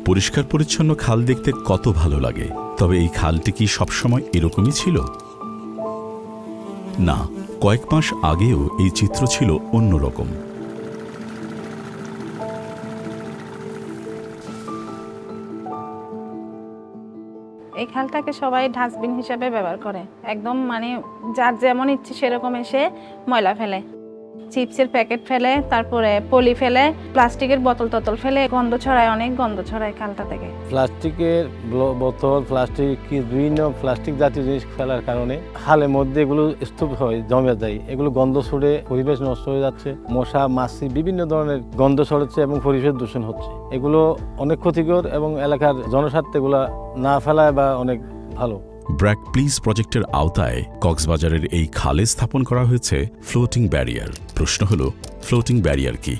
পরিষ্কার পরিচ্ছন্ন খাল দেখতে কত ভালো লাগে, তবে এই খালটি কি সবসময় এরকমই ছিল? না, কয়েক মাস আগেও এই চিত্র ছিল অন্যরকম। এই খালটাকে সবাই ডাস্টবিন হিসেবে ব্যবহার করে, একদম মানে যার যেমন ইচ্ছে সেরকম এসে ময়লা ফেলে, চিপসের প্যাকেট ফেলে, তারপরে পলি ফেলে, প্লাস্টিকের বোতল টতল ফেলে, গন্ধ ছড়ায়, অনেক গন্ধ ছড়ায় খালটা থেকে। প্লাস্টিকের বোতল, বিভিন্ন প্লাস্টিক জাতীয় জিনিস ফেলার কারণে খালের মধ্যে এগুলো স্তূপ হয়, জমে যায়, এগুলো গন্ধ ছড়ে পরিবেশ নষ্ট হয়ে যাচ্ছে, মশা মাছি বিভিন্ন ধরনের গন্ধ ছড়াচ্ছে এবং পরিবেশ দূষণ হচ্ছে। এগুলো অনেক ক্ষতিকর এবং এলাকার জনস্বার্থে এগুলো না ফেলায় বা অনেক ভালো। ব্র্যাক প্লিজ প্রজেক্টের আওতায় কক্সবাজারের এই খালে স্থাপন করা হয়েছে ফ্লোটিং ব্যারিয়ার। প্রশ্ন হলো, ফ্লোটিং ব্যারিয়ার কি?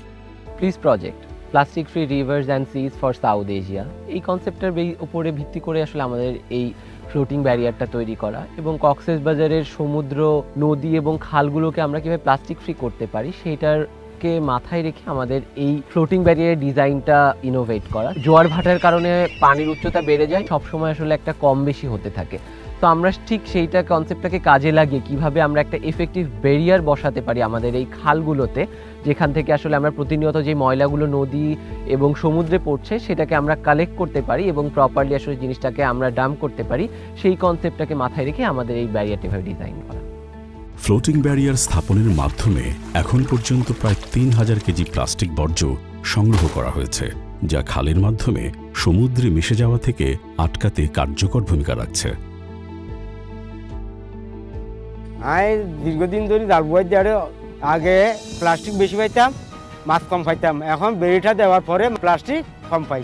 Please project plastic free rivers and seas for south Asia, এই কনসেপ্টের উপরে ভিত্তি করে আসলে আমাদের এই ফ্লোটিং ব্যারিয়ারটা তৈরি করা, এবং কক্সবাজারের সমুদ্র, নদী এবং খালগুলোকে আমরা কীভাবে প্লাস্টিক ফ্রি করতে পারি সেইটাকে মাথায় রেখে আমাদের এই ফ্লোটিং ব্যারিয়ারের ডিজাইনটা ইনোভেট করা। জোয়ার ভাটার কারণে পানির উচ্চতা বেড়ে যায়, সবসময় আসলে একটা কম বেশি হতে থাকে, তো আমরা ঠিক সেইটা কনসেপ্টটাকে কাজে লাগিয়ে কিভাবে আমরা একটা এফেক্টিভ ব্যারিয়ার বসাতে পারি আমাদের এই খালগুলোতে, যেখান থেকে আসলে আমরা প্রতিনিয়ত যে ময়লাগুলো নদী এবং সমুদ্রে পড়ছে সেটাকে আমরা কালেক্ট করতে পারি এবং প্রপারলি আসলে জিনিসটাকে আমরা ডাম্প করতে পারি, সেই কনসেপ্টটাকে মাথায় রেখে আমাদের এই ব্যারিয়ারটা এভাবে ডিজাইন করা। ফ্লোটিং ব্যারিয়ার স্থাপনের মাধ্যমে এখন পর্যন্ত প্রায় 3000 কেজি প্লাস্টিক বর্জ্য সংগ্রহ করা হয়েছে, যা খালের মাধ্যমে সমুদ্রে মিশে যাওয়া থেকে আটকাতে কার্যকর ভূমিকা রাখছে। আমি দীর্ঘদিন ধরে জালবুয়ার আগে প্লাস্টিক বেশি পাইতাম, মাছ কম পাইতাম, এখন বেরিটা দেওয়ার পরে প্লাস্টিক কম পাই।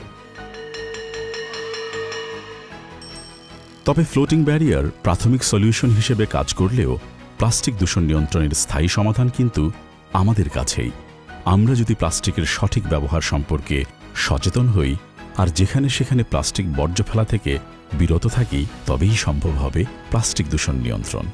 তবে ফ্লোটিং ব্যারিয়ার প্রাথমিক সলিউশন হিসেবে কাজ করলেও প্লাস্টিক দূষণ নিয়ন্ত্রণের স্থায়ী সমাধান কিন্তু আমাদের কাছেই। আমরা যদি প্লাস্টিকের সঠিক ব্যবহার সম্পর্কে সচেতন হই আর যেখানে সেখানে প্লাস্টিক বর্জ্য ফেলা থেকে বিরত থাকি, তবেই সম্ভব হবে প্লাস্টিক দূষণ নিয়ন্ত্রণ।